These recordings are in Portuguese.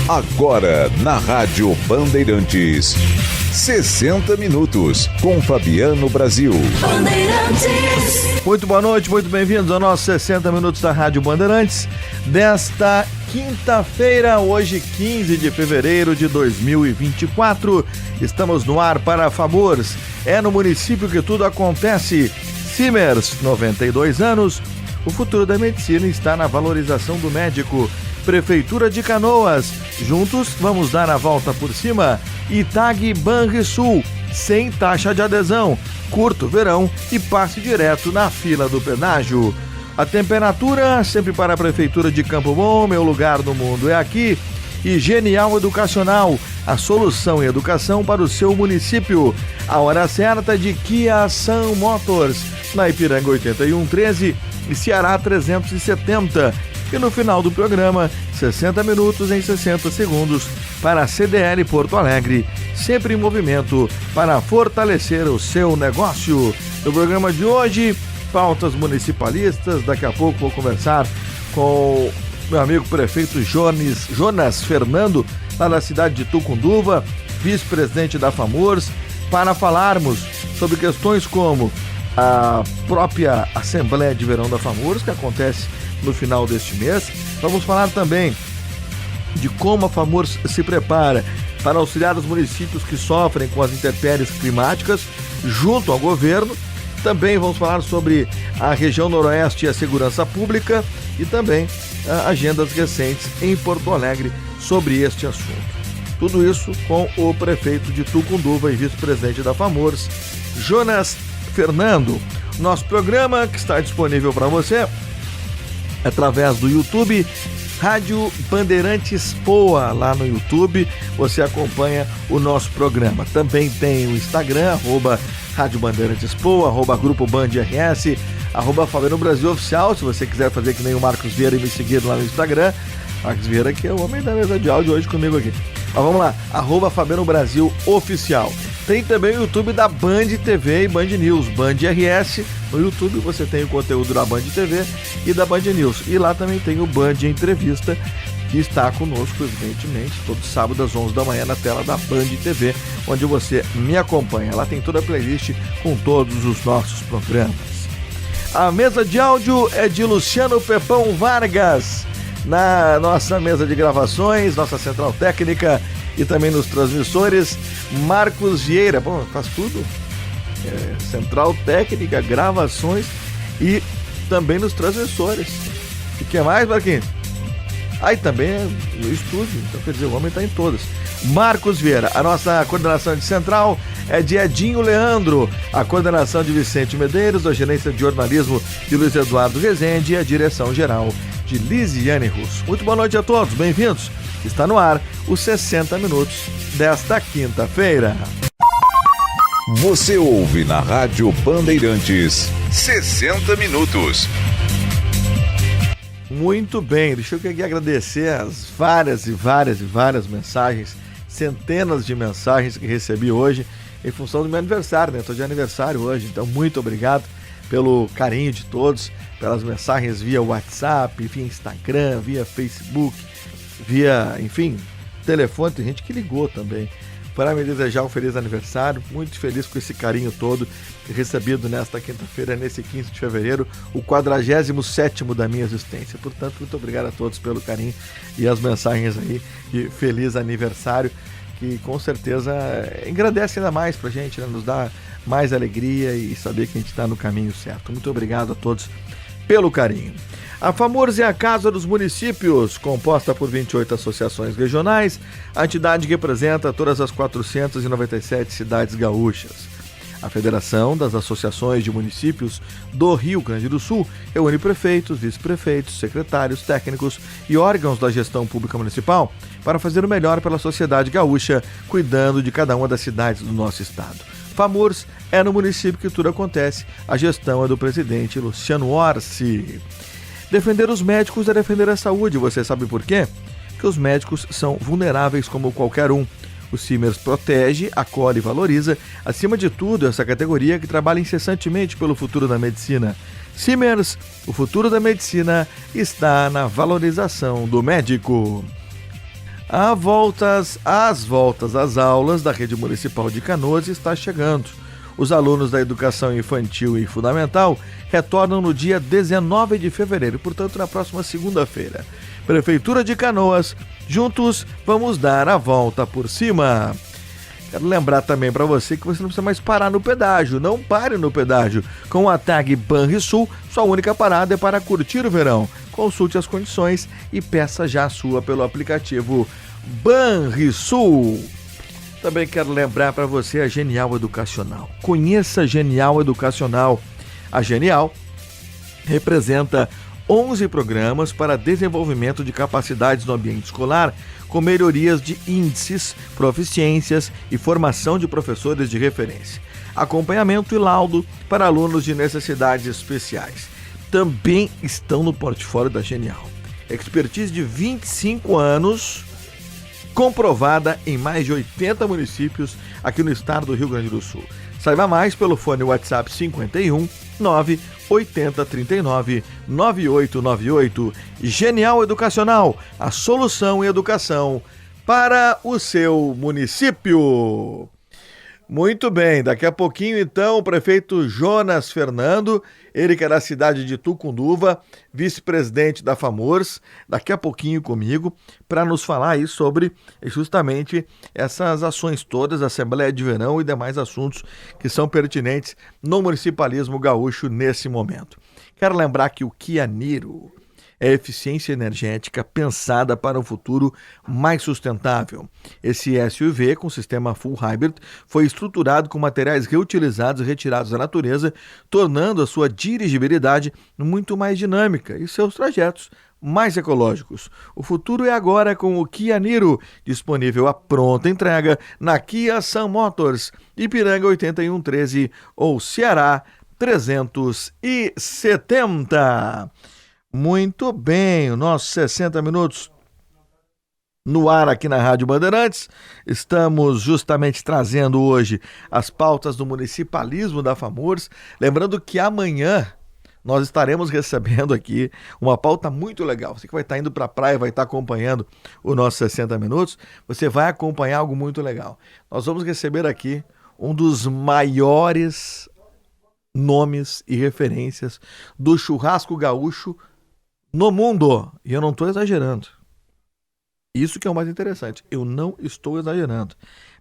Agora, na Rádio Bandeirantes, 60 Minutos, com Fabiano Brasil. Bandeirantes. Muito boa noite, muito bem-vindos ao nosso 60 Minutos da Rádio Bandeirantes, desta quinta-feira, hoje 15 de fevereiro de 2024. Estamos no ar para Famurs, é no município que tudo acontece. Simers, 92 anos, o futuro da medicina está na valorização do médico. Prefeitura de Canoas, juntos vamos dar a volta por cima. Itag Banrisul, sem taxa de adesão, curto verão e passe direto na fila do pedágio. A temperatura, sempre para a Prefeitura de Campo Bom, meu lugar no mundo é aqui. E Genial Educacional, a solução em educação para o seu município. A hora certa de Kia Sun Motors, na Ipiranga 8113 e Ceará 370. E no final do programa, 60 minutos em 60 segundos para a CDL Porto Alegre, sempre em movimento para fortalecer o seu negócio. No programa de hoje, pautas municipalistas. Daqui a pouco vou conversar com meu amigo prefeito Jonas Fernando, lá da cidade de Tucunduva, vice-presidente da Famurs, para falarmos sobre questões como a própria Assembleia de Verão da Famurs, que acontece no final deste mês. Vamos falar também de como a Famurs se prepara para auxiliar os municípios que sofrem com as intempéries climáticas junto ao governo. Também vamos falar sobre a região noroeste e a segurança pública e também agendas recentes em Porto Alegre sobre este assunto. Tudo isso com o prefeito de Tucunduva e vice-presidente da Famurs, Jonas Fernando. Nosso programa que está disponível para você através do YouTube, Rádio Bandeirantes Poa, lá no YouTube, você acompanha o nosso programa. Também tem o Instagram, Rádio Bandeirantes Poa, Grupo Band RS, Fabiano Brasil Oficial, se você quiser fazer que nem o Marcos Vieira e me seguir lá no Instagram. Marcos Vieira, que é o homem da mesa de áudio hoje comigo aqui. Mas vamos lá, Fabiano Brasil Oficial. Tem também o YouTube da Band TV e Band News, Band RS. No YouTube você tem o conteúdo da Band TV e da Band News. E lá também tem o Band Entrevista, que está conosco, evidentemente, todo sábado às 11 da manhã na tela da Band TV, onde você me acompanha. Lá tem toda a playlist com todos os nossos programas. A mesa de áudio é de Luciano Pepão Vargas, na nossa mesa de gravações, nossa central técnica e também nos transmissores, Marcos Vieira. Bom, faz tudo. Central técnica, gravações e também nos transmissores. O que mais, Marquinhos? Aí também é no estúdio, então quer dizer, o homem está em todas. Marcos Vieira, a nossa coordenação de central é de Edinho Leandro, a coordenação de Vicente Medeiros, a gerência de jornalismo de Luiz Eduardo Rezende e a direção geral de Lisiane Russo. Muito boa noite a todos, bem-vindos. Está no ar os 60 minutos desta quinta-feira. Você ouve na Rádio Bandeirantes 60 minutos. Muito bem, deixa eu aqui agradecer as várias mensagens, centenas de mensagens que recebi hoje em função do meu aniversário, né? Estou de aniversário hoje, então muito obrigado pelo carinho de todos, pelas mensagens via WhatsApp, via Instagram, via Facebook, via, enfim, telefone. Tem gente que ligou também para me desejar um feliz aniversário. Muito feliz com esse carinho todo recebido nesta quinta-feira, nesse 15 de fevereiro, o 47º da minha existência. Portanto, muito obrigado a todos pelo carinho e as mensagens aí de feliz aniversário, que com certeza engrandece ainda mais pra gente, né? Nos dá mais alegria e saber que a gente está no caminho certo. Muito obrigado a todos pelo carinho. A Famurs é a Casa dos Municípios, composta por 28 associações regionais. A entidade representa todas as 497 cidades gaúchas. A Federação das Associações de Municípios do Rio Grande do Sul reúne prefeitos, vice-prefeitos, secretários, técnicos e órgãos da gestão pública municipal para fazer o melhor pela sociedade gaúcha, cuidando de cada uma das cidades do nosso estado. Famurs é no município que tudo acontece. A gestão é do presidente Luciano Orsi. Defender os médicos é defender a saúde. Você sabe por quê? Porque os médicos são vulneráveis como qualquer um. O Simers protege, acolhe e valoriza, acima de tudo, essa categoria que trabalha incessantemente pelo futuro da medicina. Simers, o futuro da medicina está na valorização do médico. As voltas às aulas da Rede Municipal de Canoas está chegando. Os alunos da educação infantil e fundamental retornam no dia 19 de fevereiro, portanto na próxima segunda-feira. Prefeitura de Canoas, juntos vamos dar a volta por cima. Quero lembrar também para você que você não precisa mais parar no pedágio. Não pare no pedágio. Com a tag Banrisul, sua única parada é para curtir o verão. Consulte as condições e peça já a sua pelo aplicativo Banrisul. Também quero lembrar para você a Genial Educacional. Conheça a Genial Educacional. A Genial representa 11 programas para desenvolvimento de capacidades no ambiente escolar, com melhorias de índices, proficiências e formação de professores de referência. Acompanhamento e laudo para alunos de necessidades especiais. Também estão no portfólio da Genial. Expertise de 25 anos, comprovada em mais de 80 municípios aqui no estado do Rio Grande do Sul. Saiba mais pelo fone WhatsApp 51 980 39 9898. Genial Educacional, a solução em educação para o seu município. Muito bem, daqui a pouquinho então o prefeito Jonas Fernando, ele que é da cidade de Tucunduva, vice-presidente da FAMURS, daqui a pouquinho comigo, para nos falar aí sobre justamente essas ações todas, Assembleia de Verão e demais assuntos que são pertinentes no municipalismo gaúcho nesse momento. Quero lembrar que o Kia Niro é eficiência energética pensada para um futuro mais sustentável. Esse SUV com sistema Full Hybrid foi estruturado com materiais reutilizados e retirados da natureza, tornando a sua dirigibilidade muito mais dinâmica e seus trajetos mais ecológicos. O futuro é agora com o Kia Niro, disponível à pronta entrega na Kia Sun Motors, Ipiranga 8113 ou Ceará 370. Muito bem, o nosso 60 minutos no ar aqui na Rádio Bandeirantes. Estamos justamente trazendo hoje as pautas do municipalismo da FAMURS. Lembrando que amanhã nós estaremos recebendo aqui uma pauta muito legal. Você que vai estar indo para a praia, vai estar acompanhando o nosso 60 minutos, você vai acompanhar algo muito legal. Nós vamos receber aqui um dos maiores nomes e referências do churrasco gaúcho no mundo, e eu não estou exagerando. Isso que é o mais interessante, eu não estou exagerando.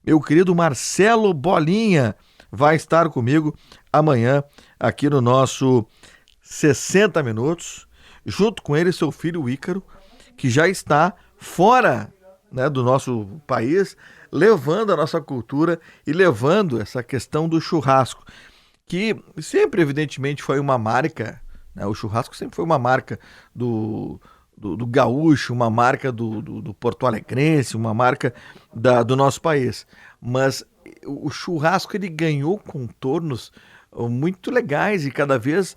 Meu querido Marcelo Bolinha vai estar comigo amanhã aqui no nosso 60 minutos, junto com ele seu filho Ícaro, que já está fora, né, do nosso país, levando a nossa cultura e levando essa questão do churrasco, que sempre evidentemente foi uma marca. O churrasco sempre foi uma marca do gaúcho, uma marca do porto-alegrense, uma marca do nosso país. Mas o churrasco ele ganhou contornos muito legais e cada vez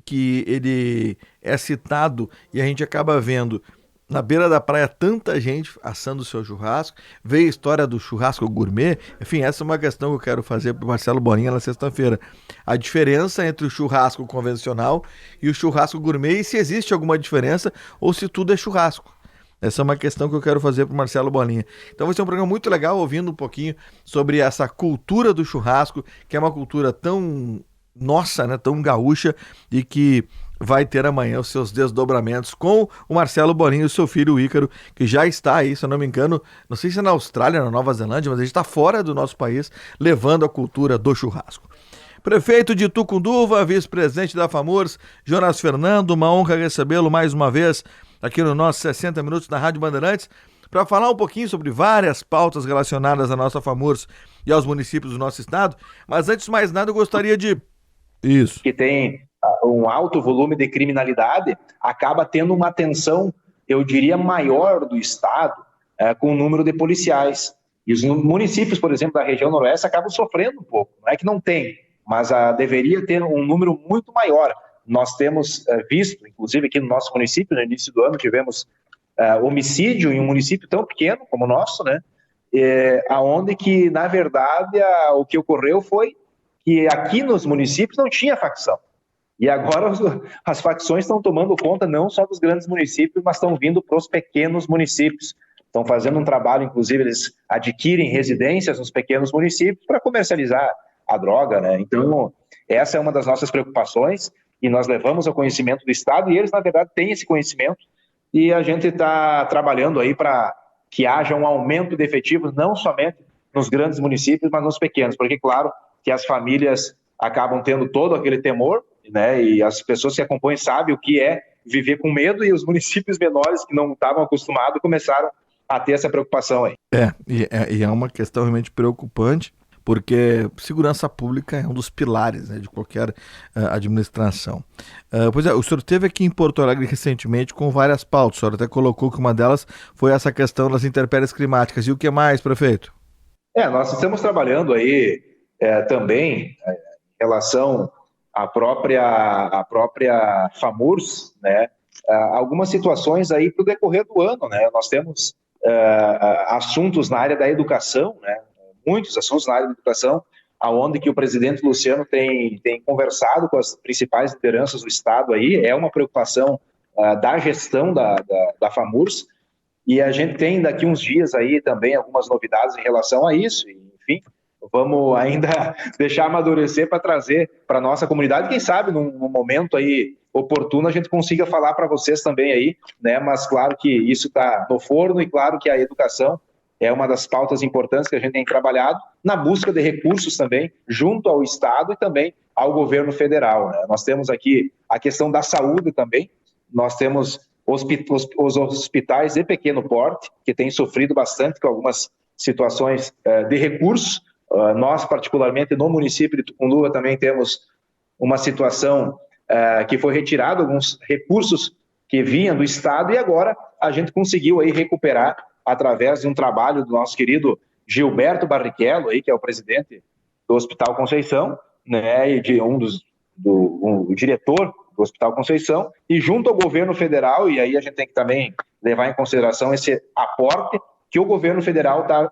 que ele é citado e a gente acaba vendo na beira da praia tanta gente assando o seu churrasco, veio a história do churrasco gourmet, enfim, essa é uma questão que eu quero fazer para o Marcelo Bolinha na sexta-feira. A diferença entre o churrasco convencional e o churrasco gourmet, e se existe alguma diferença ou se tudo é churrasco. Essa é uma questão que eu quero fazer para o Marcelo Bolinha. Então vai ser um programa muito legal, ouvindo um pouquinho sobre essa cultura do churrasco, que é uma cultura tão nossa, né, tão gaúcha, e que vai ter amanhã os seus desdobramentos com o Marcelo Bolinha e o seu filho Ícaro, que já está aí, se eu não me engano, não sei se é na Austrália, na Nova Zelândia, mas ele está fora do nosso país, levando a cultura do churrasco. Prefeito de Tucunduva, vice-presidente da FAMURS, Jonas Fernando, uma honra recebê-lo mais uma vez aqui no nosso 60 Minutos na Rádio Bandeirantes, para falar um pouquinho sobre várias pautas relacionadas à nossa FAMURS e aos municípios do nosso estado. Mas antes de mais nada, eu gostaria de... Isso. Que tem um alto volume de criminalidade, acaba tendo uma atenção, eu diria, maior do Estado com o número de policiais. E os municípios, por exemplo, da região noroeste acabam sofrendo um pouco. Não é que não tem, mas deveria ter um número muito maior. Nós temos visto, inclusive aqui no nosso município, no início do ano, tivemos homicídio em um município tão pequeno como o nosso, né? Aonde que, na verdade, o que ocorreu foi que aqui nos municípios não tinha facção. E agora as facções estão tomando conta não só dos grandes municípios, mas estão vindo para os pequenos municípios. estão fazendo um trabalho, inclusive eles adquirem residências nos pequenos municípios para comercializar a droga, né? Então, essa é uma das nossas preocupações e nós levamos ao conhecimento do Estado e eles, na verdade, têm esse conhecimento e a gente está trabalhando aí para que haja um aumento de efetivos, não somente nos grandes municípios, mas nos pequenos, porque, claro, que as famílias acabam tendo todo aquele temor, né? E as pessoas que acompanham sabem o que é viver com medo e os municípios menores que não estavam acostumados começaram a ter essa preocupação aí. E é uma questão realmente preocupante, porque segurança pública é um dos pilares, né, de qualquer administração. Pois é, o senhor esteve aqui em Porto Alegre recentemente com várias pautas, o senhor até colocou que uma delas foi essa questão das intempéries climáticas. E o que mais, prefeito? Nós estamos trabalhando aí também em relação à própria FAMURS, né, algumas situações aí para o decorrer do ano, né? Nós temos assuntos na área da educação, né? Muitos assuntos na área da educação, aonde que o presidente Luciano tem conversado com as principais lideranças do Estado aí, é uma preocupação da gestão da FAMURS, e a gente tem daqui uns dias aí também algumas novidades em relação a isso, enfim, vamos ainda deixar amadurecer para trazer para a nossa comunidade, quem sabe num momento aí oportuno a gente consiga falar para vocês também aí, né? Mas claro que isso está no forno e claro que a educação é uma das pautas importantes que a gente tem trabalhado na busca de recursos também junto ao Estado e também ao governo federal, né? Nós temos aqui a questão da saúde também, nós temos os hospitais de pequeno porte que têm sofrido bastante com algumas situações de recursos. Nós, particularmente no município de Tucunduva, também temos uma situação que foi retirado alguns recursos que vinham do Estado e agora a gente conseguiu aí recuperar através de um trabalho do nosso querido Gilberto Barrichello, aí, que é o presidente do Hospital Conceição, né, e de o diretor do Hospital Conceição, e junto ao governo federal, e aí a gente tem que também levar em consideração esse aporte que o governo federal está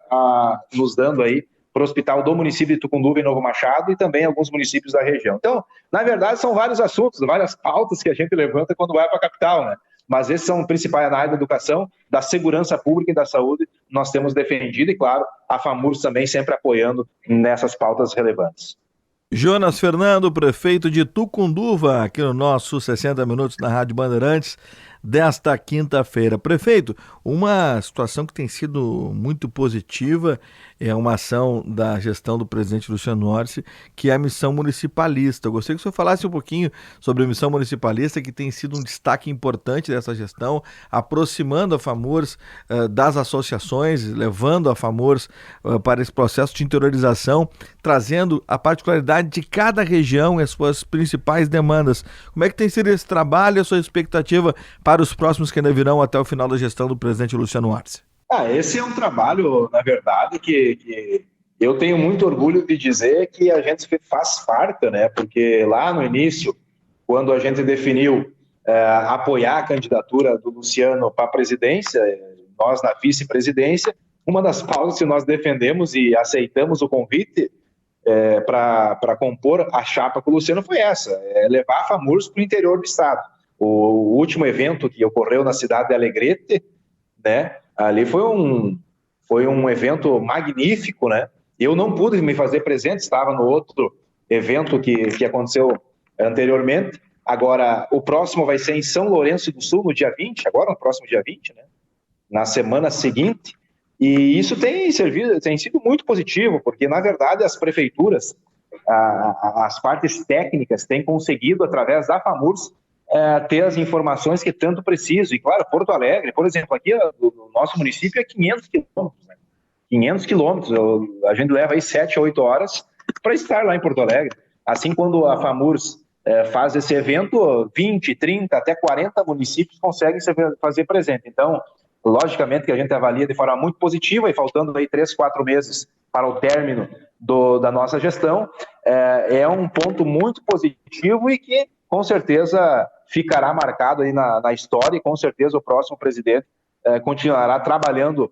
nos dando aí para o hospital do município de Tucunduva e Novo Machado e também alguns municípios da região. Então, na verdade, são vários assuntos, várias pautas que a gente levanta quando vai para a capital, né? Mas esses são principais na área da educação, da segurança pública e da saúde, nós temos defendido e, claro, a FAMURS também sempre apoiando nessas pautas relevantes. Jonas Fernando, prefeito de Tucunduva, aqui no nosso 60 Minutos na Rádio Bandeirantes, desta quinta-feira. Prefeito, uma situação que tem sido muito positiva é uma ação da gestão do presidente Luciano Orsi, que é a missão municipalista. Eu gostaria que o senhor falasse um pouquinho sobre a missão municipalista, que tem sido um destaque importante dessa gestão, aproximando a FAMURS das associações, levando a FAMURS para esse processo de interiorização, trazendo a particularidade de cada região e as suas principais demandas. Como é que tem sido esse trabalho e a sua expectativa para os próximos que ainda virão até o final da gestão do presidente Luciano Orsi? Esse é um trabalho, na verdade, que eu tenho muito orgulho de dizer que a gente faz parte, né? Porque lá no início, quando a gente definiu apoiar a candidatura do Luciano para a presidência, nós na vice-presidência, uma das pautas que nós defendemos e aceitamos o convite para compor a chapa com o Luciano foi essa, levar a FAMURS para o interior do estado. O último evento que ocorreu na cidade de Alegrete, né? Ali foi um evento magnífico, né? Eu não pude me fazer presente, estava no outro evento que aconteceu anteriormente. Agora, o próximo vai ser em São Lourenço do Sul, no dia 20, agora no próximo dia 20, né? Na semana seguinte. E isso tem sido muito positivo, porque, na verdade, as prefeituras, as partes técnicas têm conseguido, através da FAMURS, ter as informações que tanto precisam. E, claro, Porto Alegre, por exemplo, aqui o nosso município é 500 quilômetros. Né? 500 quilômetros, a gente leva aí 7 a 8 horas para estar lá em Porto Alegre. Assim, quando a FAMURS faz esse evento, 20, 30, até 40 municípios conseguem se fazer presente. Então, logicamente que a gente avalia de forma muito positiva e faltando aí 3, 4 meses para o término da nossa gestão, é um ponto muito positivo e que, com certeza, ficará marcado aí na história e com certeza o próximo presidente continuará trabalhando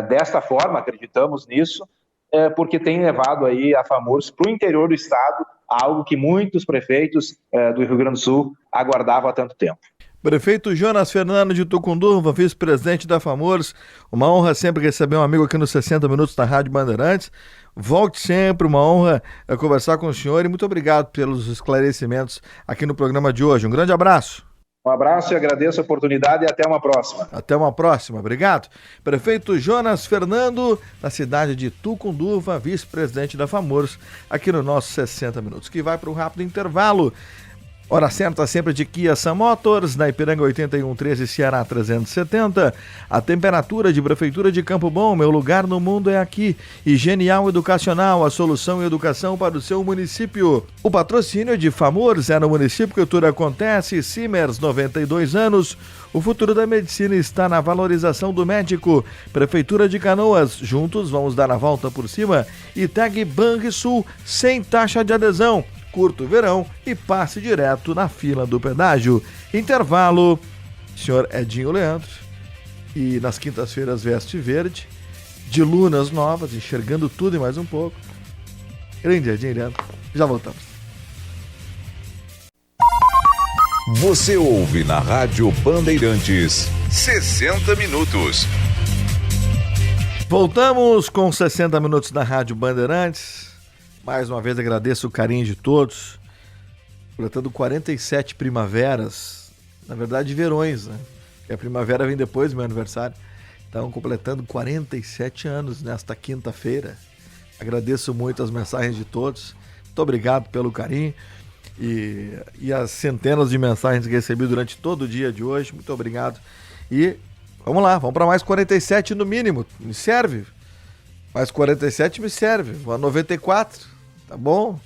desta forma, acreditamos nisso, porque tem levado aí a FAMURS para o interior do estado, algo que muitos prefeitos do Rio Grande do Sul aguardavam há tanto tempo. Prefeito Jonas Fernando de Tucunduva, vice-presidente da FAMURS, uma honra sempre receber um amigo aqui nos 60 Minutos da Rádio Bandeirantes. Volte sempre, uma honra conversar com o senhor e muito obrigado pelos esclarecimentos aqui no programa de hoje. Um grande abraço. Um abraço e agradeço a oportunidade e até uma próxima. Até uma próxima, obrigado. Prefeito Jonas Fernando, da cidade de Tucunduva, vice-presidente da FAMURS, aqui no nosso 60 Minutos, que vai para um rápido intervalo. Hora certa sempre de Kia Sun Motors, na Ipiranga 8113, Ceará 370. A temperatura de Prefeitura de Campo Bom, meu lugar no mundo é aqui. E Genial Educacional, a solução em educação para o seu município. O patrocínio de FAMURS é no município que tudo acontece. Simers, 92 anos. O futuro da medicina está na valorização do médico. Prefeitura de Canoas, juntos vamos dar a volta por cima. E Tag Banrisul, sem taxa de adesão. Curto verão e passe direto na fila do pedágio. Intervalo, senhor Edinho Leandro. E nas quintas-feiras veste verde, de lunas novas, enxergando tudo e mais um pouco. Grande Edinho Leandro. Já voltamos. Você ouve na Rádio Bandeirantes 60 Minutos. Voltamos com 60 Minutos da Rádio Bandeirantes. Mais uma vez agradeço o carinho de todos, completando 47 primaveras, na verdade verões, né? Porque a primavera vem depois do meu aniversário. Então, completando 47 anos nesta quinta-feira. Agradeço muito as mensagens de todos. Muito obrigado pelo carinho e as centenas de mensagens que recebi durante todo o dia de hoje. Muito obrigado. E vamos lá, vamos para mais 47 no mínimo. Me serve? Mais 47 me serve. Vou a 94, tá bom?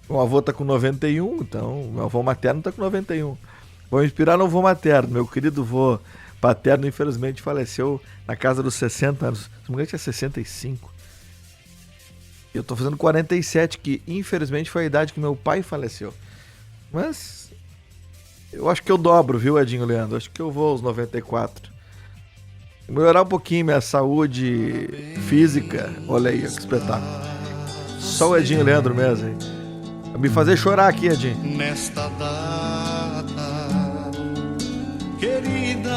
Meu avô tá com 91, então meu avô materno tá com 91. Vou me inspirar no avô materno. Meu querido avô paterno, infelizmente, faleceu na casa dos 60 anos. Se não me engano, tinha 65. Eu tô fazendo 47, que infelizmente foi a idade que meu pai faleceu. Mas eu acho que eu dobro, viu, Edinho Leandro? Acho que eu vou aos 94. Melhorar um pouquinho minha saúde física. Olha aí, que espetáculo. Só o Edinho Leandro mesmo, hein? Vai me fazer chorar aqui, Edinho. Nesta data querida,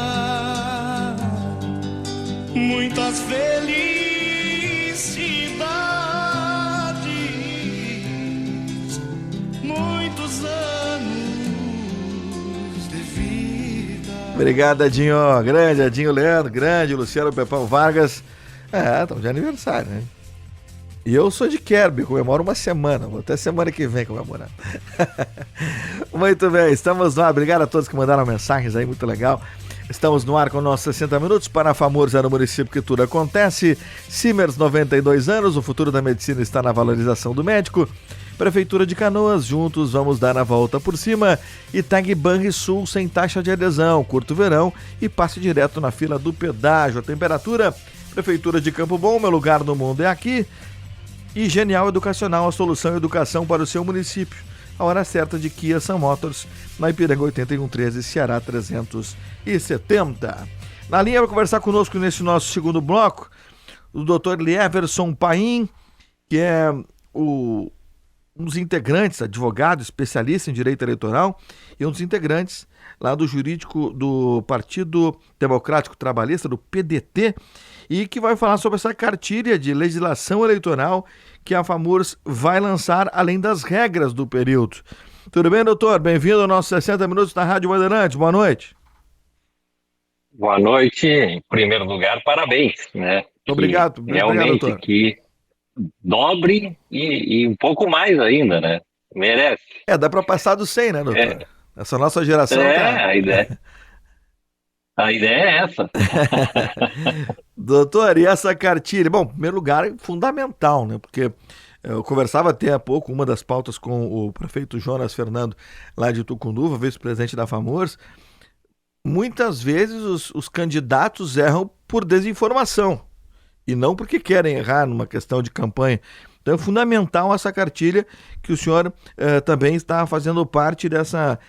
muitas felicidades, muitos anos de vida. Obrigado, Edinho. Grande Edinho Leandro, grande Luciano Pepão Vargas. Estamos de aniversário, né? E eu sou de Kerby, comemoro uma semana. Vou até semana que vem comemorar. Muito bem, estamos no ar. Obrigado a todos que mandaram mensagens aí, muito legal. Estamos no ar com nossos 60 minutos para a FAMURS, no município que tudo acontece. Simers, 92 anos, o futuro da medicina está na valorização do médico. Prefeitura de Canoas, juntos vamos dar a volta por cima. E Tag Banrisul, sem taxa de adesão, curto verão e passe direto na fila do pedágio. A temperatura, Prefeitura de Campo Bom, meu lugar no mundo é aqui. E Genial Educacional, a solução em educação para o seu município. A hora certa de Kia Sun Motors, na Ipiranga 8113, Ceará 370. Na linha para conversar conosco nesse nosso segundo bloco, o Dr. Lieverson Paim, que é um dos integrantes, advogado, especialista em direito eleitoral, e um dos integrantes lá do jurídico do Partido Democrático Trabalhista, do PDT, e que vai falar sobre essa cartilha de legislação eleitoral que a FAMURS vai lançar, além das regras do período. Tudo bem, doutor? Bem-vindo ao nosso 60 Minutos da Rádio Bandeirantes. Boa noite. Boa noite. Em primeiro lugar, parabéns, né? Obrigado. Realmente, doutor. Que dobre e um pouco mais ainda, né? Merece. Dá para passar do 100, né, doutor? Essa nossa geração tá... A ideia é essa. Doutor, e essa cartilha? Bom, em primeiro lugar, é fundamental, né? Porque eu conversava até há pouco, uma das pautas com o prefeito Jonas Fernando, lá de Tucunduva, vice-presidente da FAMURS. Muitas vezes os candidatos erram por desinformação e não porque querem errar numa questão de campanha. Então é fundamental essa cartilha que o senhor também está fazendo parte dessa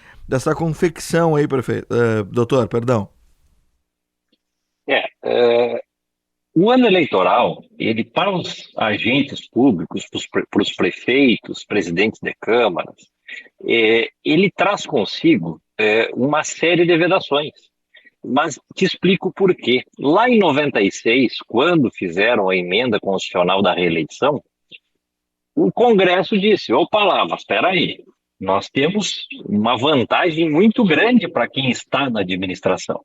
confecção aí, prefeito, doutor, perdão. O ano eleitoral, ele para os agentes públicos, para os prefeitos, presidentes de câmaras, ele traz consigo uma série de vedações. Mas te explico por quê. Lá em 96, quando fizeram a emenda constitucional da reeleição, o Congresso disse, opa lá, mas espera aí, nós temos uma vantagem muito grande para quem está na administração.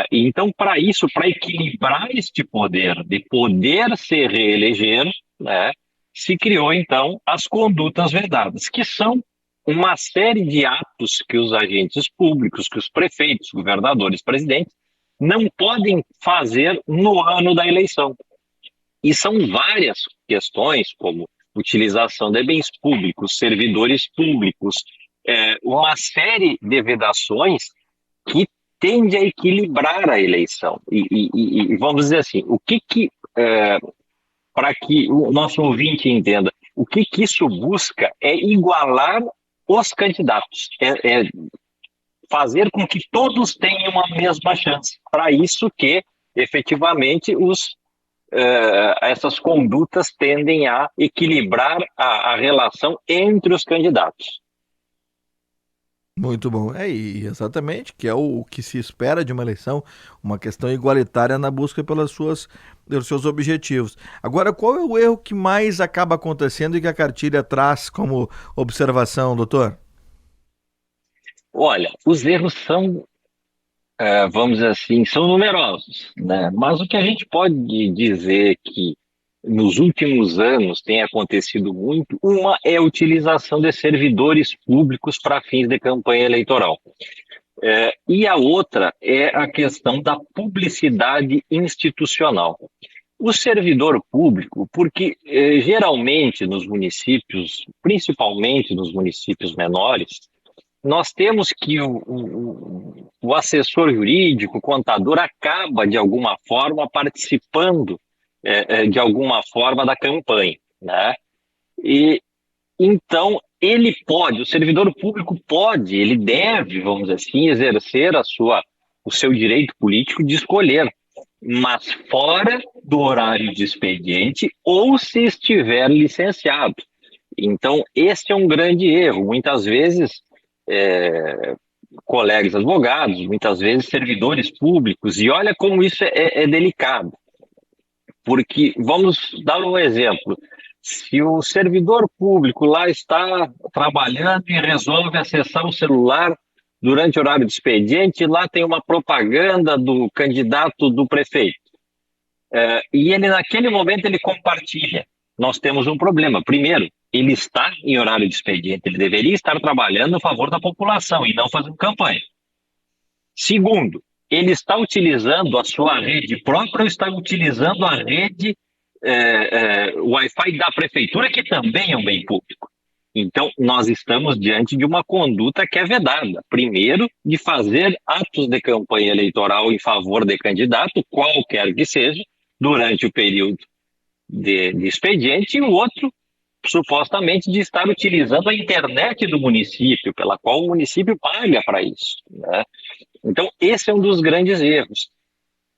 Então, para isso, para equilibrar este poder, de poder se reeleger, né, se criou, então, as condutas vedadas, que são uma série de atos que os agentes públicos, que os prefeitos, governadores, presidentes, não podem fazer no ano da eleição. E são várias questões, como utilização de bens públicos, servidores públicos, uma série de vedações que tende a equilibrar a eleição. E vamos dizer assim, para que o nosso ouvinte entenda, o que isso busca é igualar os candidatos, fazer com que todos tenham a mesma chance. Para isso que, efetivamente, essas condutas tendem a equilibrar a relação entre os candidatos. Muito bom. E exatamente, que é o que se espera de uma eleição, uma questão igualitária na busca pelos seus objetivos. Agora, qual é o erro que mais acaba acontecendo e que a cartilha traz como observação, doutor? Olha, os erros são, vamos dizer assim, são numerosos, né? Mas o que a gente pode dizer que nos últimos anos tem acontecido muito, uma é a utilização de servidores públicos para fins de campanha eleitoral. E a outra é a questão da publicidade institucional. O servidor público, porque geralmente nos municípios, principalmente nos municípios menores, nós temos que o assessor jurídico, o contador, acaba de alguma forma participando de alguma forma da campanha, né? E então o servidor público pode, ele deve, vamos dizer assim, exercer o seu direito político de escolher, mas fora do horário de expediente ou se estiver licenciado. Então esse é um grande erro. Muitas vezes colegas advogados, muitas vezes servidores públicos, e olha como isso é delicado. Porque, vamos dar um exemplo, se o servidor público lá está trabalhando e resolve acessar o celular durante o horário de expediente, lá tem uma propaganda do candidato do prefeito, e ele naquele momento ele compartilha, nós temos um problema. Primeiro, ele está em horário de expediente, ele deveria estar trabalhando a favor da população e não fazendo campanha. Segundo, ele está utilizando a sua rede própria ou está utilizando a rede Wi-Fi da prefeitura, que também é um bem público. Então, nós estamos diante de uma conduta que é vedada. Primeiro, de fazer atos de campanha eleitoral em favor de candidato, qualquer que seja, durante o período de expediente, e o outro, supostamente, de estar utilizando a internet do município, pela qual o município paga para isso, né? Então, esse é um dos grandes erros.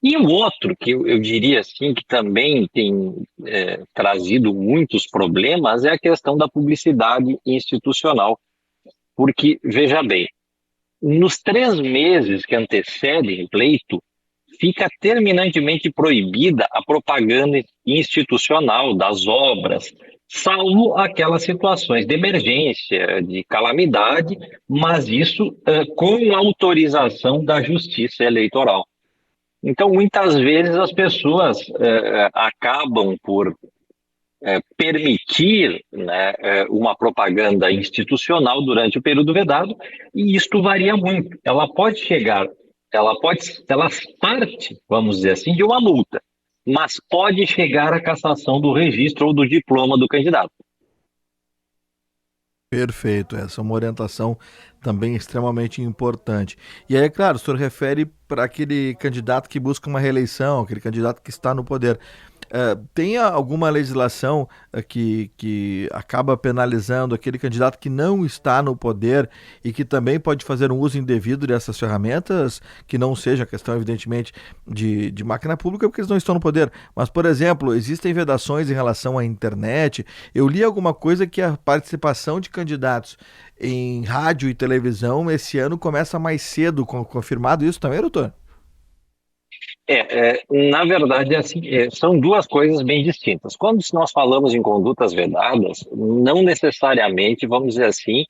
E o outro, que eu diria assim, que também tem trazido muitos problemas, é a questão da publicidade institucional. Porque, veja bem, nos 3 meses que antecedem o pleito, fica terminantemente proibida a propaganda institucional das obras, salvo aquelas situações de emergência, de calamidade, mas isso com autorização da Justiça Eleitoral. Então, muitas vezes as pessoas acabam por permitir, né, uma propaganda institucional durante o período vedado, e isto varia muito. Ela parte, vamos dizer assim, de uma multa, mas pode chegar à cassação do registro ou do diploma do candidato. Perfeito, essa é uma orientação também extremamente importante. E aí, claro, o senhor refere para aquele candidato que busca uma reeleição, aquele candidato que está no poder. Tem alguma legislação que acaba penalizando aquele candidato que não está no poder e que também pode fazer um uso indevido dessas ferramentas, que não seja questão, evidentemente, de máquina pública, porque eles não estão no poder. Mas, por exemplo, existem vedações em relação à internet. Eu li alguma coisa que a participação de candidatos em rádio e televisão esse ano começa mais cedo. Confirmado isso também, doutor? Na verdade, assim, são duas coisas bem distintas. Quando nós falamos em condutas vedadas, não necessariamente, vamos dizer assim,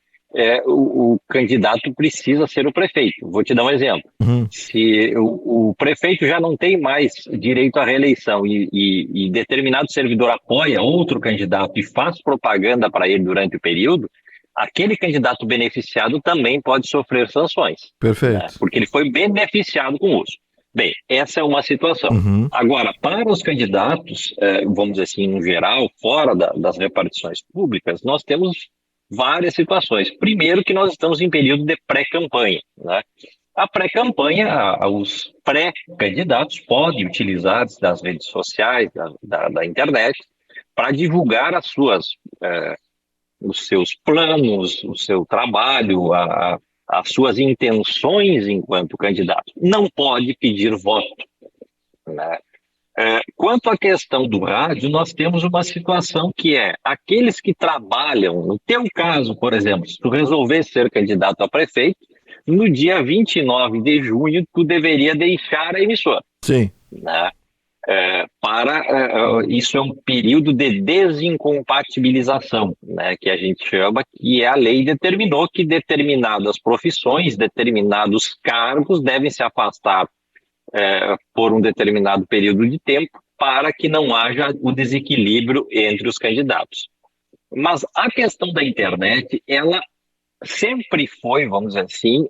o candidato precisa ser o prefeito. Vou te dar um exemplo. Se o prefeito já não tem mais direito à reeleição e determinado servidor apoia outro candidato e faz propaganda para ele durante o período, aquele candidato beneficiado também pode sofrer sanções. Perfeito. Né? Porque ele foi beneficiado com o uso. Bem, essa é uma situação. Agora, para os candidatos, vamos dizer assim, no geral, fora das repartições públicas, nós temos várias situações. Primeiro que nós estamos em período de pré-campanha, né? A pré-campanha, os pré-candidatos podem utilizar das redes sociais, da internet, para divulgar os seus planos, o seu trabalho, as suas intenções enquanto candidato. Não pode pedir voto, né? Quanto à questão do rádio, nós temos uma situação que aqueles que trabalham, no teu caso, por exemplo, se tu resolver ser candidato a prefeito, no dia 29 de junho, tu deveria deixar a emissora. Sim. Né? Isso é um período de desincompatibilização, né, que a gente chama, que a lei determinou que determinadas profissões, determinados cargos devem se afastar por um determinado período de tempo para que não haja o desequilíbrio entre os candidatos. Mas a questão da internet, ela sempre foi, vamos dizer assim,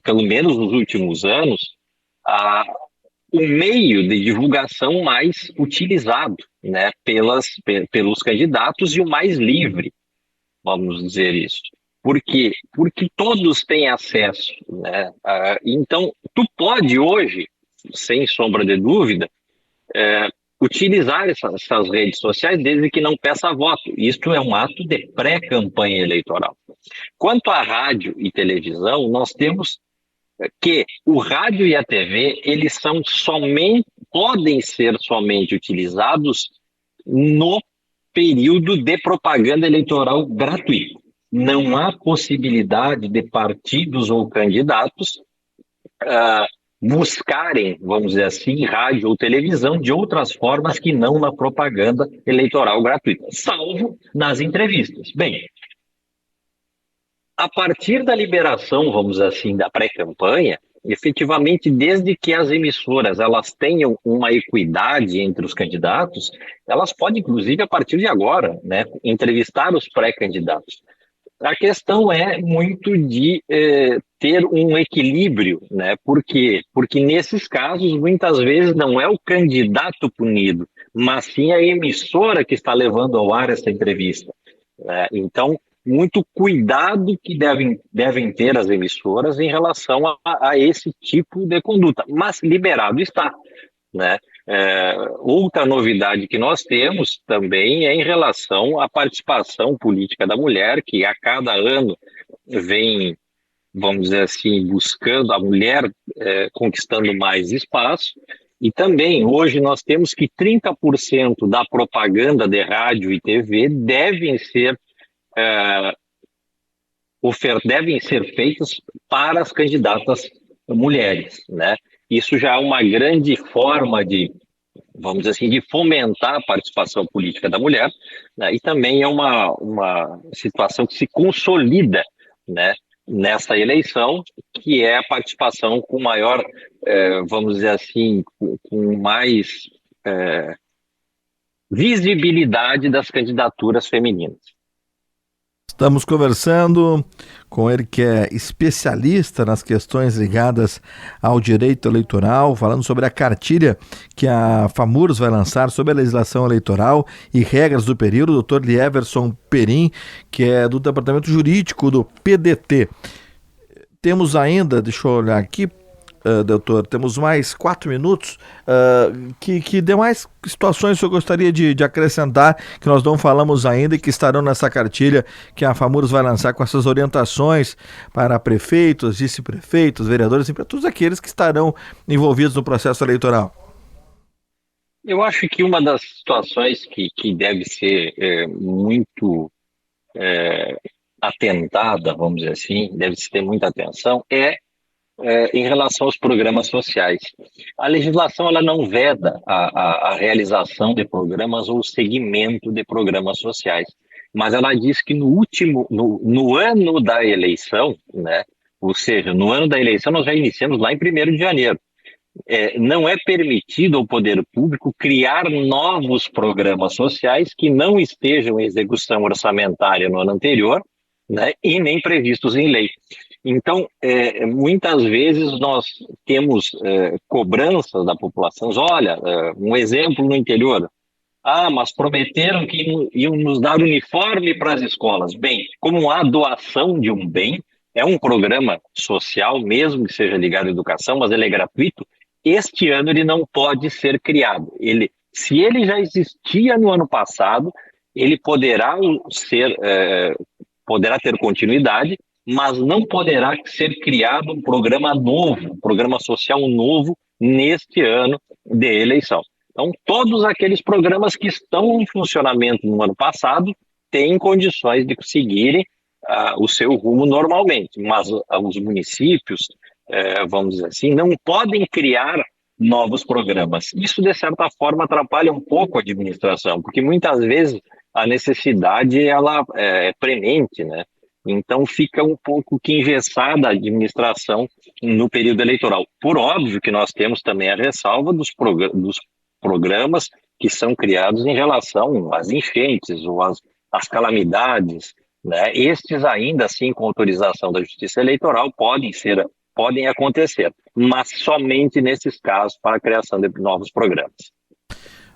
pelo menos nos últimos anos, o meio de divulgação mais utilizado, né, pelos candidatos e o mais livre, vamos dizer isso. Por quê? Porque todos têm acesso, né? Então, tu pode hoje, sem sombra de dúvida, utilizar essas redes sociais desde que não peça voto. Isto é um ato de pré-campanha eleitoral. Quanto à rádio e televisão, nós temos que o rádio e a TV, eles podem ser somente utilizados no período de propaganda eleitoral gratuito. Não há possibilidade de partidos ou candidatos buscarem, vamos dizer assim, rádio ou televisão de outras formas que não na propaganda eleitoral gratuita, salvo nas entrevistas. Bem, a partir da liberação, vamos dizer assim, da pré-campanha, efetivamente, desde que as emissoras elas tenham uma equidade entre os candidatos, elas podem, inclusive, a partir de agora, né, entrevistar os pré-candidatos. A questão é muito de ter um equilíbrio, né? Por quê? Porque nesses casos, muitas vezes, não é o candidato punido, mas sim a emissora que está levando ao ar essa entrevista. Né? Então, muito cuidado que devem ter as emissoras em relação a esse tipo de conduta, mas liberado está, né? Outra novidade que nós temos também é em relação à participação política da mulher, que a cada ano vem, vamos dizer assim, buscando a mulher conquistando mais espaço. E também, hoje, nós temos que 30% da propaganda de rádio e TV devem ser feitas para as candidatas mulheres, né? Isso já é uma grande forma de, vamos dizer assim, de fomentar a participação política da mulher, né? E também é uma situação que se consolida, né, nessa eleição, que é a participação com maior, vamos dizer assim, com mais visibilidade das candidaturas femininas. Estamos conversando com ele, que é especialista nas questões ligadas ao direito eleitoral, falando sobre a cartilha que a FAMURS vai lançar sobre a legislação eleitoral e regras do período, o Dr. Lieverson Perim, que é do Departamento Jurídico do PDT. Temos ainda, deixa eu olhar aqui, doutor, temos mais 4 minutos. Que demais situações o senhor gostaria de acrescentar, que nós não falamos ainda e que estarão nessa cartilha que a FAMURS vai lançar com essas orientações para prefeitos, vice-prefeitos, vereadores, para todos aqueles que estarão envolvidos no processo eleitoral? Eu acho que uma das situações que deve ser muito atentada, vamos dizer assim, deve-se ter muita atenção, em relação aos programas sociais. A legislação ela não veda a realização de programas ou o segmento de programas sociais, mas ela diz que no ano da eleição, né, ou seja, no ano da eleição nós já iniciamos lá em 1º de janeiro, não é permitido ao poder público criar novos programas sociais que não estejam em execução orçamentária no ano anterior, né, e nem previstos em lei. Então, muitas vezes nós temos cobranças da população. Olha, um exemplo no interior. Mas prometeram que iam nos dar uniforme para as escolas. Bem, como a doação de um bem, é um programa social, mesmo que seja ligado à educação, mas ele é gratuito, este ano ele não pode ser criado. Se ele já existia no ano passado, ele poderá ter continuidade, mas não poderá ser criado um programa novo, um programa social novo neste ano de eleição. Então, todos aqueles programas que estão em funcionamento no ano passado têm condições de seguirem o seu rumo normalmente, mas os municípios, vamos dizer assim, não podem criar novos programas. Isso, de certa forma, atrapalha um pouco a administração, porque muitas vezes a necessidade ela é premente, né? Então fica um pouco que engessada a administração no período eleitoral. Por óbvio que nós temos também a ressalva dos programas que são criados em relação às enchentes ou às calamidades, né? Estes ainda assim, com autorização da Justiça Eleitoral, podem acontecer, mas somente nesses casos para a criação de novos programas.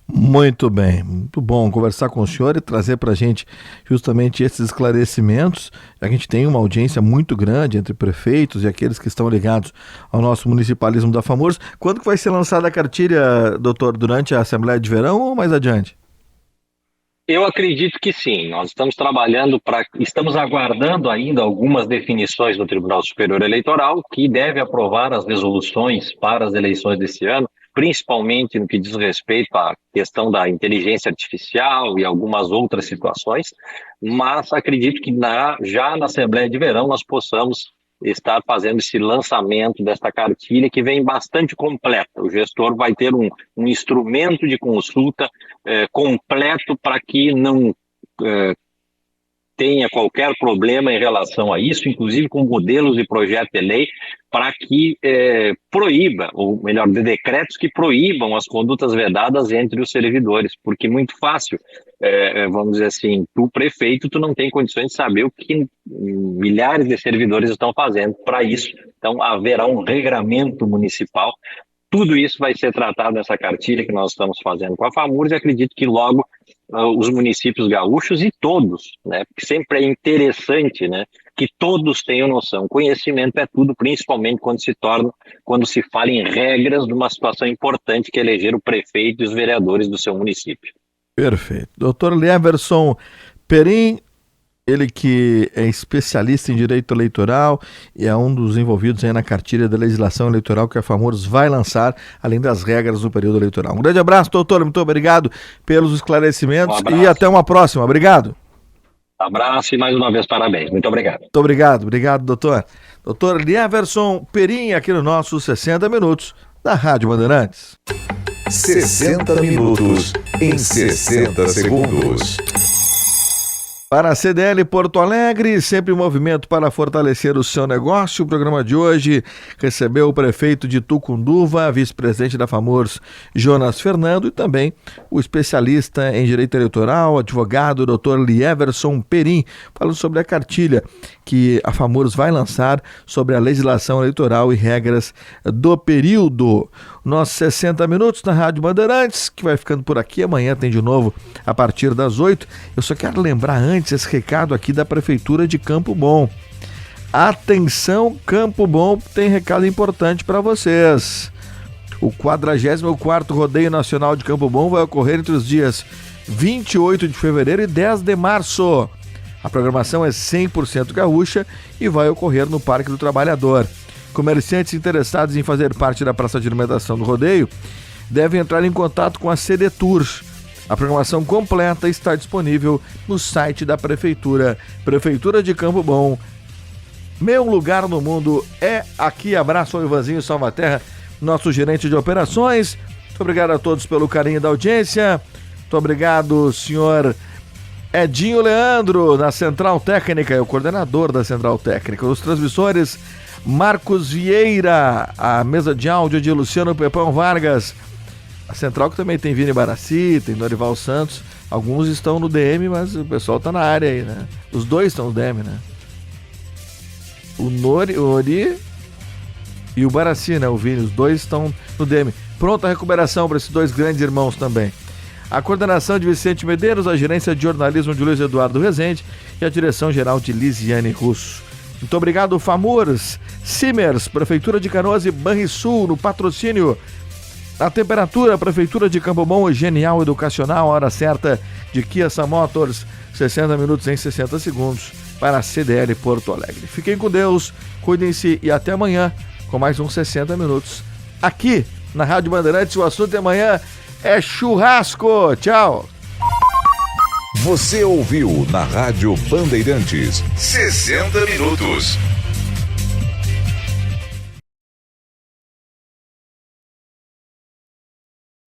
Muito bem, muito bom conversar com o senhor e trazer para a gente justamente esses esclarecimentos. A gente tem uma audiência muito grande entre prefeitos e aqueles que estão ligados ao nosso municipalismo da FAMURS. Quando que vai ser lançada a cartilha, doutor, durante a Assembleia de Verão ou mais adiante? Eu acredito que sim. Nós estamos estamos aguardando ainda algumas definições do Tribunal Superior Eleitoral, que deve aprovar as resoluções para as eleições desse ano, principalmente no que diz respeito à questão da inteligência artificial e algumas outras situações, mas acredito que já na Assembleia de Verão nós possamos estar fazendo esse lançamento desta cartilha que vem bastante completa. O gestor vai ter um instrumento de consulta completo para que não tenha qualquer problema em relação a isso, inclusive com modelos de projeto de lei para que proíba, ou melhor, de decretos que proíbam as condutas vedadas entre os servidores, porque muito fácil, vamos dizer assim, tu prefeito, tu não tem condições de saber o que milhares de servidores estão fazendo para isso. Então haverá um regramento municipal. Tudo isso vai ser tratado nessa cartilha que nós estamos fazendo com a FAMURS e acredito que logo os municípios gaúchos e todos, né, porque sempre é interessante, né, que todos tenham noção. Conhecimento é tudo, principalmente quando se fala em regras de uma situação importante que é eleger o prefeito e os vereadores do seu município. Perfeito. Doutor Lieverson Perim, ele que é especialista em direito eleitoral e é um dos envolvidos aí na cartilha da legislação eleitoral que a FAMURS vai lançar, além das regras do período eleitoral. Um grande abraço, doutor, muito obrigado pelos esclarecimentos e até uma próxima. Obrigado. Abraço e mais uma vez parabéns. Muito obrigado. Muito obrigado, doutor. Doutor Lieverson Perim, aqui no nosso 60 Minutos da Rádio Bandeirantes. 60 minutos em 60 segundos. Para a CDL Porto Alegre, sempre em movimento para fortalecer o seu negócio. O programa de hoje recebeu o prefeito de Tucunduva, vice-presidente da FAMURS, Jonas Fernando, e também o especialista em direito eleitoral, advogado Dr. Lieverson Perim, falando sobre a cartilha que a FAMURS vai lançar sobre a legislação eleitoral e regras do período. Nossos 60 minutos na Rádio Bandeirantes, que vai ficando por aqui. Amanhã tem de novo a partir das 8. Eu só quero lembrar antes esse recado aqui da Prefeitura de Campo Bom. Atenção, Campo Bom, tem recado importante para vocês. O 44º Rodeio Nacional de Campo Bom vai ocorrer entre os dias 28 de fevereiro e 10 de março. A programação é 100% gaúcha e vai ocorrer no Parque do Trabalhador. Comerciantes interessados em fazer parte da praça de alimentação do rodeio devem entrar em contato com a CD Tour. A programação completa está disponível no site da Prefeitura. Prefeitura de Campo Bom. Meu lugar no mundo é aqui. Abraço ao Ivanzinho Salvaterra, nosso gerente de operações. Muito obrigado a todos pelo carinho da audiência. Muito obrigado, senhor Edinho Leandro, na Central Técnica, é o coordenador da Central Técnica. Os transmissores, Marcos Vieira, a mesa de áudio de Luciano Pepão Vargas. A Central que também tem Vini Barassi, tem Norival Santos. Alguns estão no DM, mas o pessoal tá na área aí, né? Os dois estão no DM, né? O Ori e o Barassi, né? O Vini, os dois estão no DM. Pronta a recuperação para esses dois grandes irmãos também. A coordenação de Vicente Medeiros, a gerência de jornalismo de Luiz Eduardo Rezende e a direção geral de Lisiane Russo. Muito obrigado, FAMURS, Simers, Prefeitura de Canoas e Banrisul, no patrocínio. A temperatura, Prefeitura de Campo Bom, Genial Educacional, a hora certa de Kia Motors, 60 minutos em 60 segundos para a CDL Porto Alegre. Fiquem com Deus, cuidem-se e até amanhã com mais uns 60 minutos aqui na Rádio Bandeirantes. O assunto de amanhã é churrasco. Tchau. Você ouviu na Rádio Bandeirantes 60 minutos.